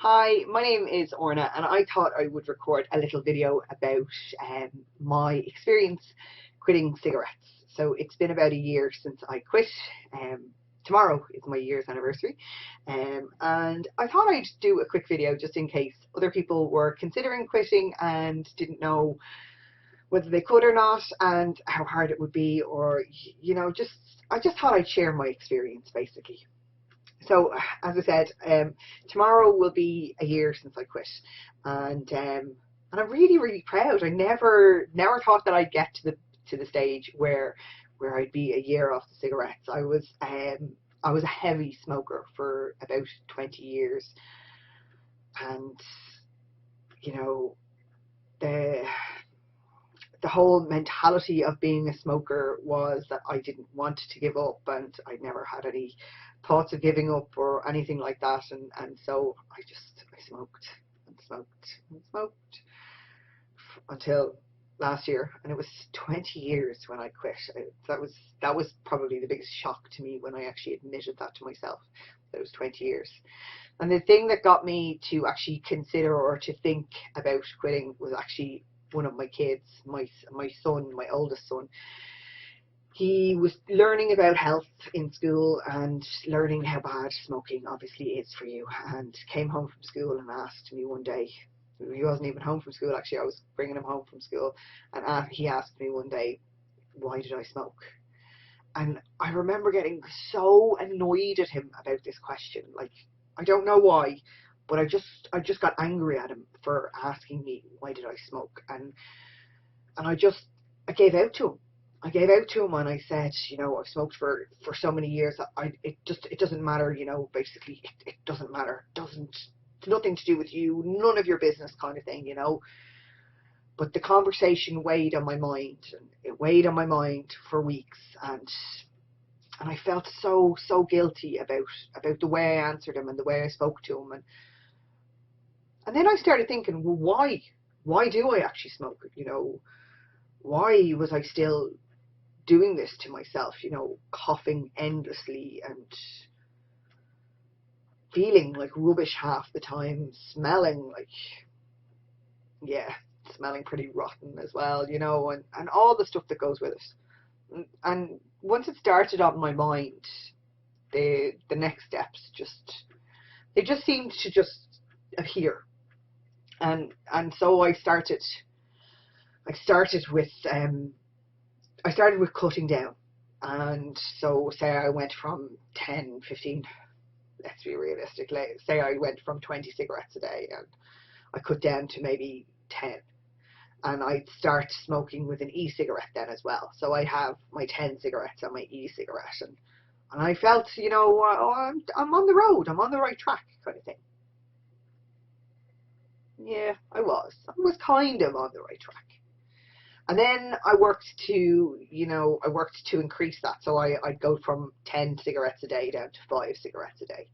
Hi, my name is Orna, and I thought I would record a little video about my experience quitting cigarettes. So it's been about a year since I quit. Um, Tomorrow is my year's anniversary, and I thought I'd do a quick video just in case other people were considering quitting and didn't know whether they could or not, and how hard it would be, or just I just thought I'd share my experience basically. So, as I said, tomorrow will be a year since I quit, and I'm really, really proud. I never thought that I'd get to the stage where I'd be a year off the cigarettes. I was a heavy smoker for about 20 years, and you know the the whole mentality of being a smoker was that I didn't want to give up, and I never had any thoughts of giving up or anything like that. And so I smoked and smoked and smoked until last year, and it was 20 years when I quit. That was probably the biggest shock to me when I actually admitted that to myself, that it was 20 years. And the thing that got me to actually consider or to think about quitting was actually one of my kids, my son, my oldest son. He was learning about health in school and learning how bad smoking obviously is for you, and came home from school and asked me one day. He wasn't even home from school, actually. I was bringing him home from school, and he asked me one day, why did I smoke? And I remember getting so annoyed at him about this question. Like, I don't know why, but I just got angry at him for asking me why did I smoke, and I gave out to him. I gave out to him and I said, I've smoked for so many years that it doesn't matter, basically it doesn't matter. It's nothing to do with you, none of your business, kind of thing. But the conversation weighed on my mind, and it weighed on my mind for weeks, and I felt so guilty about the way I answered him and the way I spoke to him, and then I started thinking, well, why? Why do I actually smoke? Why was I still doing this to myself? Coughing endlessly and feeling like rubbish half the time, yeah, smelling pretty rotten as well, and all the stuff that goes with it. And once it started on my mind, the next steps they just seemed to just appear. And so I started with cutting down. And so say I went from 10, 15, let's be realistic, say I went from 20 cigarettes a day, and I cut down to maybe 10. And I'd start smoking with an e-cigarette then as well. So I have my 10 cigarettes and my e-cigarette. And I felt, oh, I'm on the road, I'm on the right track, kind of thing. Yeah, I was. I was kind of on the right track. And then I worked to increase that. So I'd go from 10 cigarettes a day down to 5 cigarettes a day.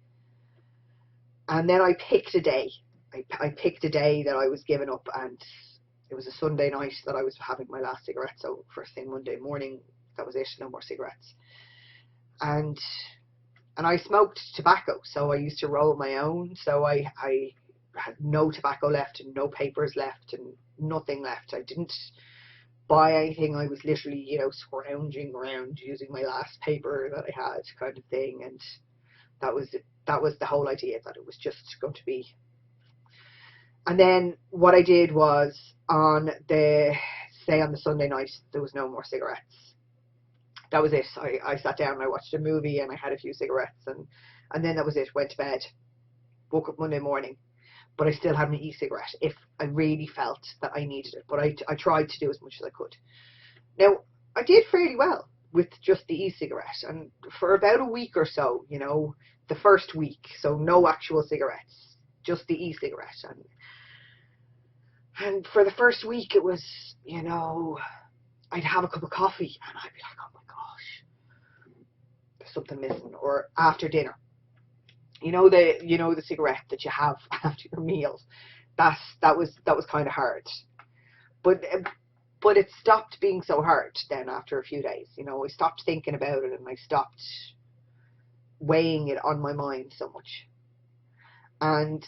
And then I picked a day. I picked a day that I was giving up, and it was a Sunday night that I was having my last cigarette. So first thing Monday morning, that was it, no more cigarettes. And I smoked tobacco, so I used to roll my own. So I had no tobacco left and no papers left and nothing left. I didn't buy anything. I was literally, scrounging around using my last paper that I had, kind of thing. And that was it. That was the whole idea, that it was just going to be. And then what I did was, on the Sunday night, there was no more cigarettes. That was it. I sat down and I watched a movie and I had a few cigarettes, and then that was it. Went to bed. Woke up Monday morning, but I still had my e-cigarette if I really felt that I needed it. But I tried to do as much as I could. Now, I did fairly well with just the e-cigarette, and for about a week or so, the first week, so no actual cigarettes, just the e-cigarette. And for the first week, it was, I'd have a cup of coffee and I'd be like, oh my gosh, there's something missing. Or after dinner, the cigarette that you have after your meals. That was kind of hard, but it stopped being so hard then after a few days. I stopped thinking about it, and I stopped weighing it on my mind so much. And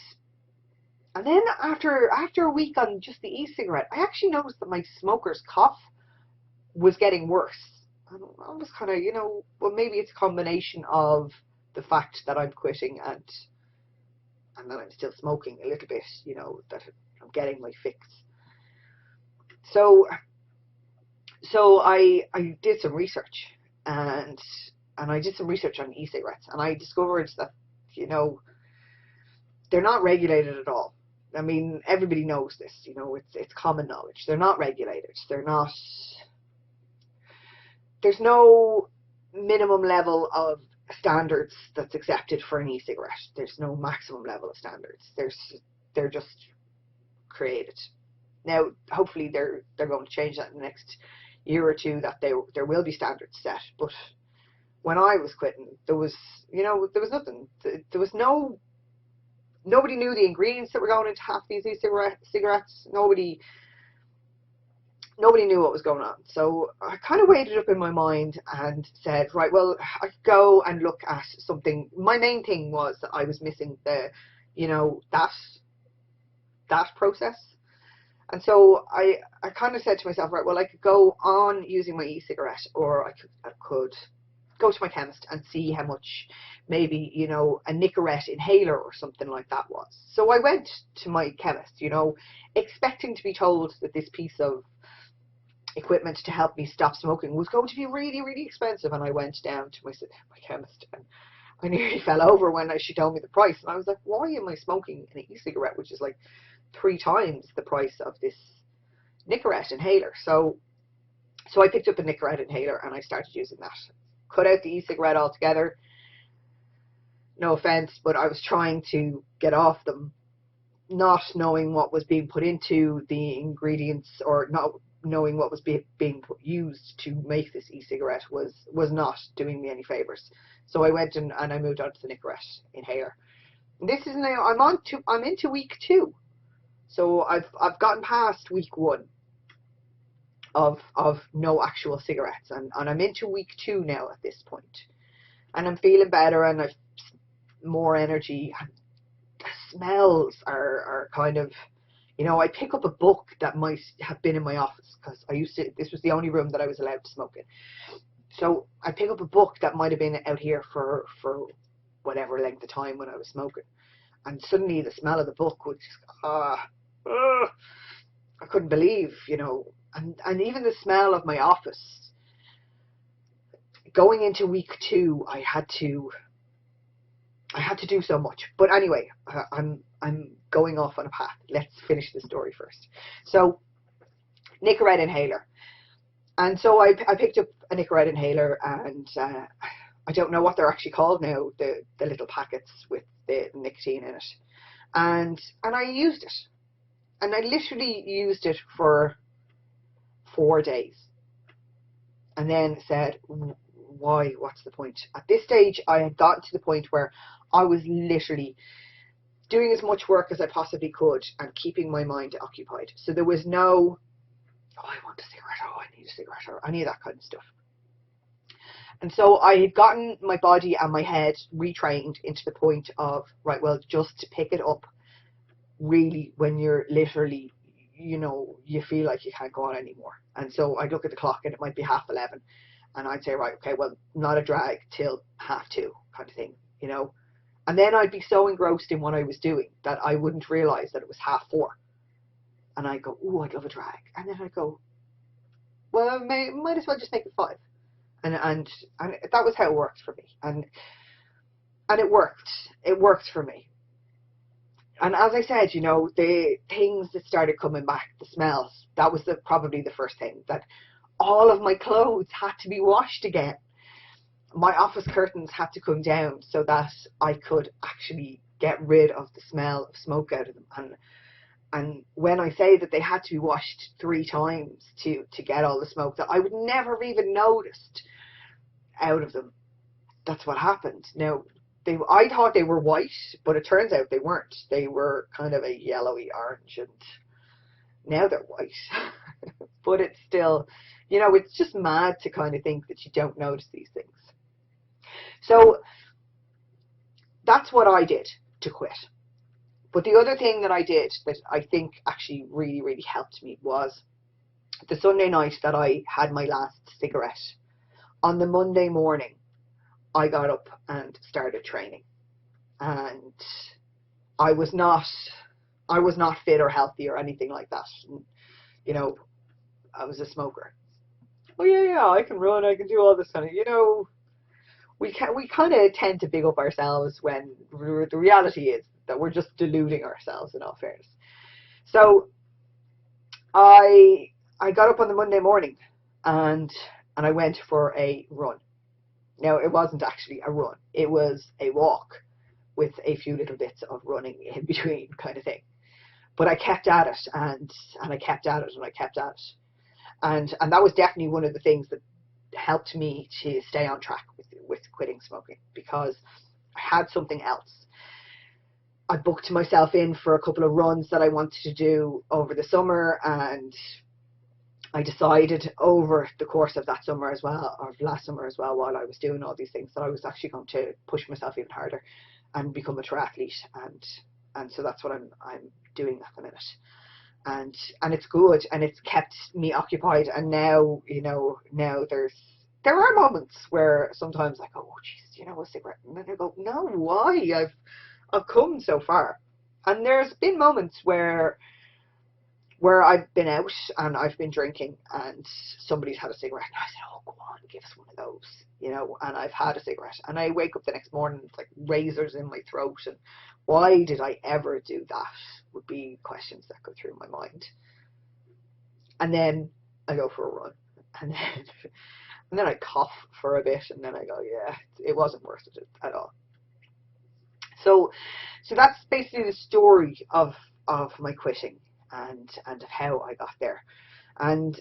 And then after a week on just the e-cigarette, I actually noticed that my smoker's cough was getting worse. And I was kind of, well, maybe it's a combination of the fact that I'm quitting and that I'm still smoking a little bit, that I'm getting my fix. So I did some research, and I did some research on e-cigarettes, and I discovered that, they're not regulated at all. I mean, everybody knows this, it's common knowledge. They're not regulated. There's no minimum level of standards that's accepted for an e-cigarette. There's no maximum level of standards. They're just created. Now, hopefully they're going to change that in the next year or two, that there will be standards set. But when I was quitting, there was nothing. There was nobody knew the ingredients that were going into half these cigarettes. Nobody knew what was going on. So I kind of weighed it up in my mind and said, right, well, I could go and look at something. My main thing was that I was missing that process. And so I kind of said to myself, right, well, I could go on using my e-cigarette, or I could go to my chemist and see how much maybe, a Nicorette inhaler or something like that was. So I went to my chemist, expecting to be told that this piece of equipment to help me stop smoking was going to be really, really expensive. And I went down to my chemist, and I nearly fell over when she told me the price. And I was like, why am I smoking an e-cigarette, which is like 3 times the price of this Nicorette inhaler? So I picked up a Nicorette inhaler and I started using that. Cut out the e-cigarette altogether. No offense, but I was trying to get off them, not knowing what was being put into the ingredients, or not knowing what was being used to make this e-cigarette was not doing me any favors. So I went and I moved on to the Nicorette inhaler. This is now, I'm into week 2. So I've gotten past week 1 of no actual cigarettes, and I'm into week 2 now at this point. And I'm feeling better, and I've more energy, and the smells are kind of, I pick up a book that might have been in my office, because this was the only room that I was allowed to smoke in. So I pick up a book that might have been out here for whatever length of time when I was smoking, and suddenly the smell of the book was just, I couldn't believe, and even the smell of my office. Going into week 2, I had to do so much. But anyway, I'm going off on a path. Let's finish the story first. So, Nicorette inhaler. And so I picked up a Nicorette inhaler, and I don't know what they're actually called now, the little packets with the nicotine in it. And I used it. And I literally used it for 4 days. And then said, why? What's the point? At this stage, I had gotten to the point where I was literally doing as much work as I possibly could and keeping my mind occupied. So there was no, I want a cigarette, I need a cigarette, or any of that kind of stuff. And so I had gotten my body and my head retrained into the point of, right, well, just to pick it up really when you're literally, you feel like you can't go on anymore. And so I'd look at the clock and it might be 11:30. And I'd say, right, okay, well, not a drag till 2:30 kind of thing, And then I'd be so engrossed in what I was doing that I wouldn't realise that it was 4:30. And I'd go, ooh, I'd love a drag. And then I'd go, well, I might as well just make it 5. And that was how it worked for me. And it worked. It worked for me. And as I said, the things that started coming back, the smells, that was probably the first thing, that all of my clothes had to be washed again. My office curtains had to come down so that I could actually get rid of the smell of smoke out of them. And when I say that they had to be washed 3 times to get all the smoke that I would never have even noticed out of them, that's what happened. Now, I thought they were white, but it turns out they weren't. They were kind of a yellowy orange, and now they're white. But it's still, it's just mad to kind of think that you don't notice these things. So that's what I did to quit. But the other thing that I did that I think actually really, really helped me was the Sunday night that I had my last cigarette. On the Monday morning, I got up and started training. And I was not fit or healthy or anything like that. And, you know, I was a smoker. Oh yeah, I can run, I can do all this kind of, we kind of tend to big up ourselves when the reality is that we're just deluding ourselves, in all fairness. So I got up on the Monday morning and I went for a run. Now, it wasn't actually a run, it was a walk with a few little bits of running in between, kind of thing. But I kept at it, and I kept at it, and I kept at it. And that was definitely one of the things that helped me to stay on track with quitting smoking, because I had something else. I booked myself in for a couple of runs that I wanted to do over the summer, and I decided over the course of that summer as well, or last summer as well, while I was doing all these things, that I was actually going to push myself even harder and become a triathlete, and so that's what I'm doing at the minute. And it's good, and it's kept me occupied. And now, now there are moments where sometimes I go, oh geez, a cigarette, and then I go, no, why? I've come so far. And there's been moments where I've been out and I've been drinking and somebody's had a cigarette, and I said, oh, go on, give us one of those, and I've had a cigarette, and I wake up the next morning, it's like razors in my throat, and why did I ever do that would be questions that go through my mind. And then I go for a run, and then I cough for a bit, and then I go, yeah, it wasn't worth it at all. So that's basically the story of my quitting and of how I got there. And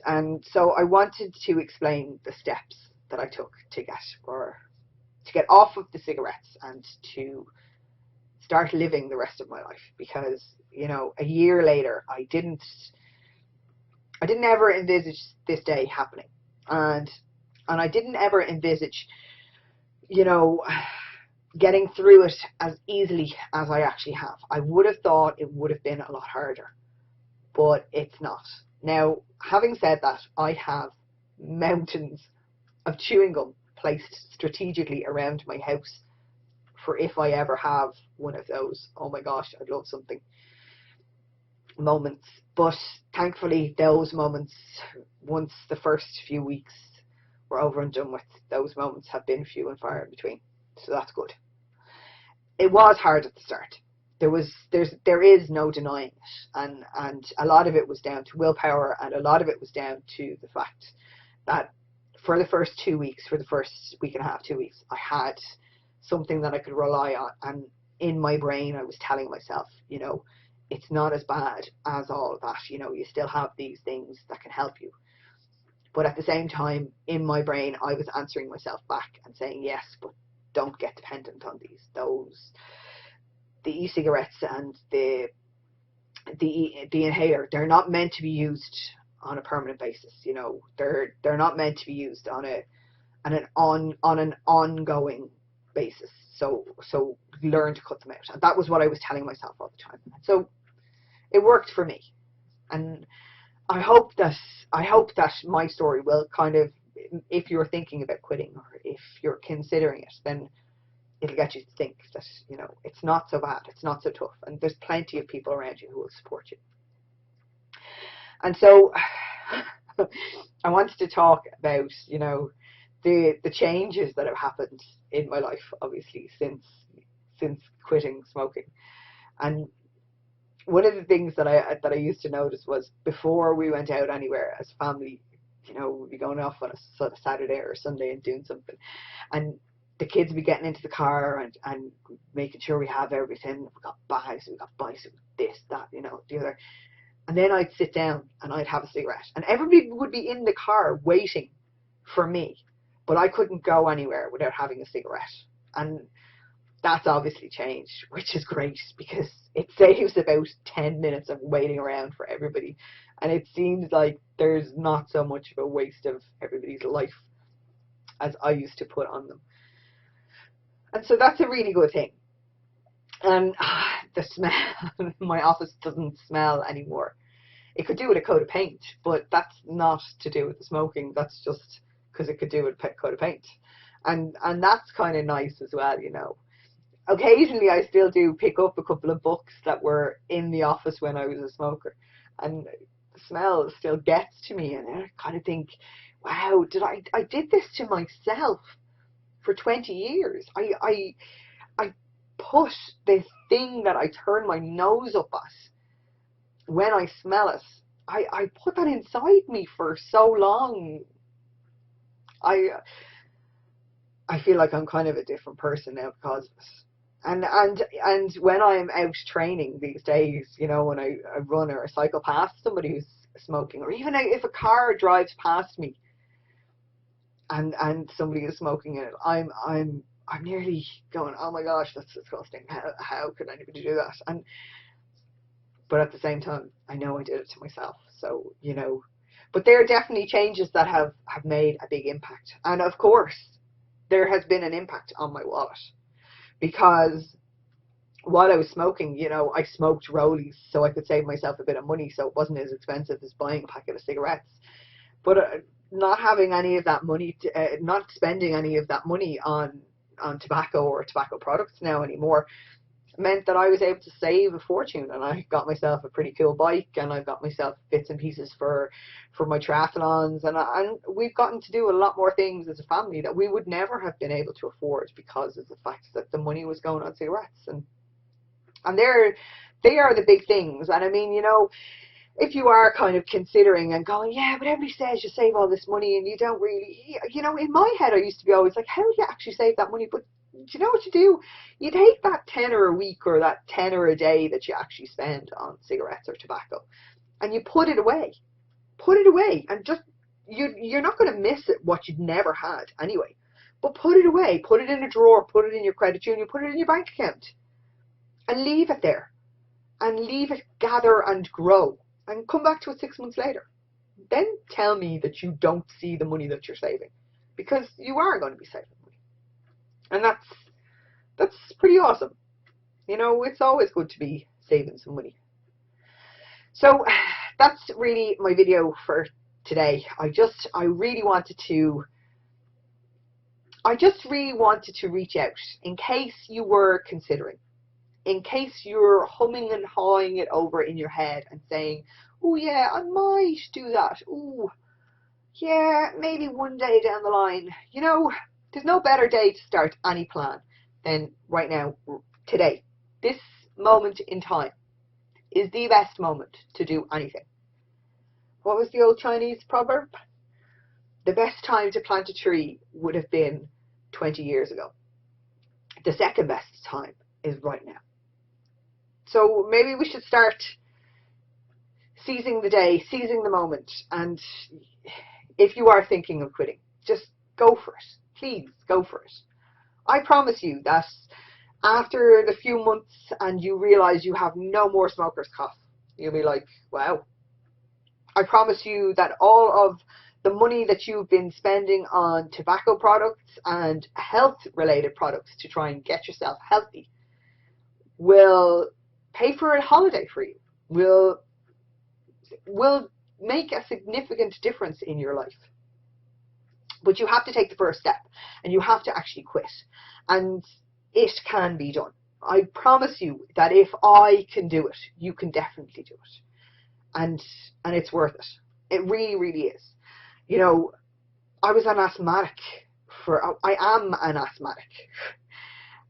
so I wanted to explain the steps that I took to get off of the cigarettes and to start living the rest of my life, because a year later I didn't ever envisage this day happening, and I didn't ever envisage getting through it as easily as I actually have. I would have thought it would have been a lot harder, but it's not. Now, having said that, I have mountains of chewing gum placed strategically around my house for if I ever have one of those, oh my gosh, I'd love something, moments. But thankfully, those moments, once the first few weeks were over and done with, those moments have been few and far in between. So that's good. It was hard at the start. There is no denying it, and a lot of it was down to willpower, and a lot of it was down to the fact that for the first 2 weeks, for the first week and a half, 2 weeks, I had something that I could rely on, and in my brain I was telling myself, it's not as bad as all of that, you still have these things that can help you. But at the same time, in my brain, I was answering myself back and saying, yes, but don't get dependent on these. The e-cigarettes and the inhaler, they're not meant to be used on a permanent basis. They're not meant to be used on an ongoing basis. So learn to cut them out. And that was what I was telling myself all the time. So it worked for me. And I hope that my story will kind of, if you're thinking about quitting or if you're considering it, then it'll get you to think that, it's not so bad, it's not so tough, and there's plenty of people around you who will support you. And so I wanted to talk about, the changes that have happened in my life, obviously, since quitting smoking. And one of the things that I used to notice was, before we went out anywhere as a family, we'd be going off on a Saturday or a Sunday and doing something, and the kids would be getting into the car and making sure we have everything. We got bags, we got bikes, this, that, the other. And then I'd sit down and I'd have a cigarette, and everybody would be in the car waiting for me, but I couldn't go anywhere without having a cigarette. And that's obviously changed, which is great, because it saves about 10 minutes of waiting around for everybody, and it seems like there's not so much of a waste of everybody's life as I used to put on them. And so that's a really good thing. And the smell. My office doesn't smell anymore. It could do with a coat of paint, but that's not to do with the smoking. That's just because it could do with a coat of paint. And that's kind of nice as well, you know. Occasionally I still do pick up a couple of books that were in the office when I was a smoker, and the smell still gets to me, and I kind of think, wow, I did this to myself for 20 years. I put the thing that I turn my nose up at when I smell it, I put that inside me for so long. I feel like I'm kind of a different person now because of it. And when I'm out training these days, you know, when I run or cycle past somebody who's smoking, or even if a car drives past me and somebody is smoking in it, I'm nearly going, oh my gosh, that's disgusting. How could anybody do that? But at the same time, I know I did it to myself. So, you know, but there are definitely changes that have made a big impact. And of course, there has been an impact on my wallet, because while I was smoking, you know, I smoked rollies so I could save myself a bit of money, so it wasn't as expensive as buying a packet of cigarettes. But not having any of that money, not spending any of that money on tobacco or tobacco products now anymore, meant that I was able to save a fortune, and I got myself a pretty cool bike, and I got myself bits and pieces for my triathlons, and we've gotten to do a lot more things as a family that we would never have been able to afford because of the fact that the money was going on cigarettes, and they are the big things. And I mean, you know, if you are kind of considering and going, yeah, but everybody says you save all this money and you don't really, you know, in my head I used to be always like, how do you actually save that money? But do you know what you do? You take that tenner a week or that tenner a day that you actually spend on cigarettes or tobacco, and you put it away. Put it away, and just you're not going to miss it what you'd never had anyway. But put it away. Put it in a drawer. Put it in your credit union. Put it in your bank account, and leave it there, and leave it gather and grow, and come back to it 6 months later. Then tell me that you don't see the money that you're saving, because you are going to be saving. And that's pretty awesome. You know, it's always good to be saving some money. So that's really my video for today. I really wanted to reach out in case you were considering, in case you're humming and hawing it over in your head and saying, oh yeah, I might do that. Oh yeah, maybe one day down the line. You know, there's no better day to start any plan than right now, today. This moment in time is the best moment to do anything. What was the old Chinese proverb? The best time to plant a tree would have been 20 years ago. The second best time is right now. So maybe we should start seizing the day, seizing the moment, and if you are thinking of quitting, just go for it. Please go for it. I promise you that after the few months and you realize you have no more smoker's cough, you'll be like, wow. I promise you that all of the money that you've been spending on tobacco products and health-related products to try and get yourself healthy will pay for a holiday for you, will make a significant difference in your life. But you have to take the first step, and you have to actually quit. And it can be done. I promise you that if I can do it, you can definitely do it. And it's worth it. It really, really is. You know, I was an asthmatic I am an asthmatic.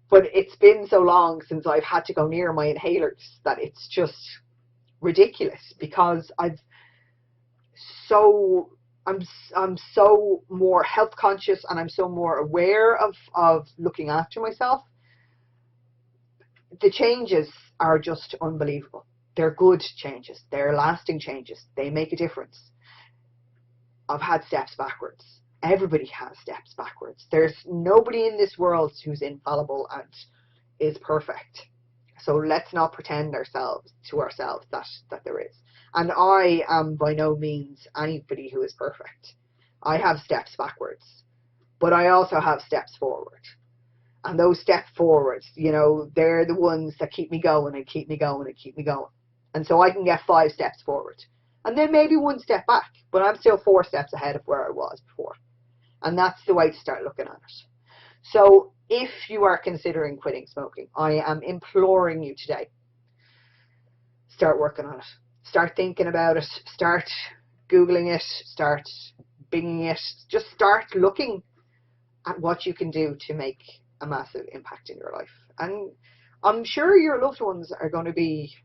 But it's been so long since I've had to go near my inhalers that it's just ridiculous, because I'm so more health conscious, and I'm so more aware of looking after myself. The changes are just unbelievable. They're good changes. They're lasting changes. They make a difference. I've had steps backwards. Everybody has steps backwards. There's nobody in this world who's infallible and is perfect. So let's not pretend to ourselves that there is. And I am by no means anybody who is perfect. I have steps backwards, but I also have steps forward. And those steps forward, you know, they're the ones that keep me going and keep me going and keep me going. And so I can get 5 steps forward. And then maybe 1 step back, but I'm still 4 steps ahead of where I was before. And that's the way to start looking at it. So if you are considering quitting smoking, I am imploring you today, start working on it. Start thinking about it. Start Googling it. Start binging it. Just start looking at what you can do to make a massive impact in your life. And I'm sure your loved ones are going to be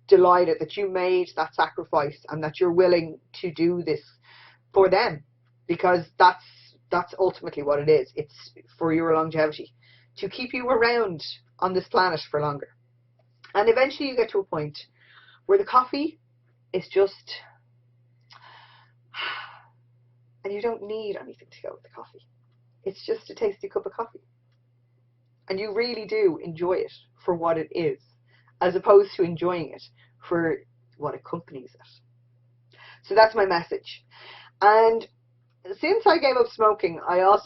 delighted that you made that sacrifice and that you're willing to do this for them, because that's ultimately what it is. It's for your longevity, to keep you around on this planet for longer. And eventually you get to a point where the coffee is just, and you don't need anything to go with the coffee. It's just a tasty cup of coffee. And you really do enjoy it for what it is, as opposed to enjoying it for what accompanies it. So that's my message. And since I gave up smoking, I've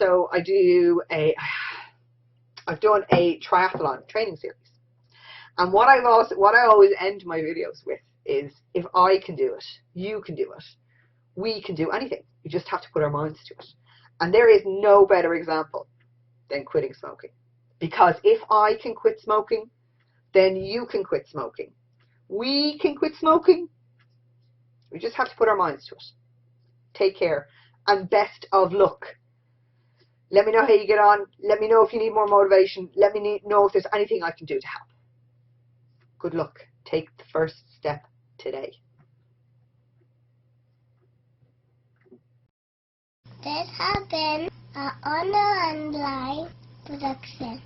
done a triathlon training series. And what I always end my videos with is, if I can do it, you can do it. We can do anything. We just have to put our minds to it. And there is no better example than quitting smoking. Because if I can quit smoking, then you can quit smoking. We can quit smoking. We just have to put our minds to it. Take care, and best of luck. Let me know how you get on. Let me know if you need more motivation. Let me know if there's anything I can do to help. Good luck. Take the first step today. This has been an online production.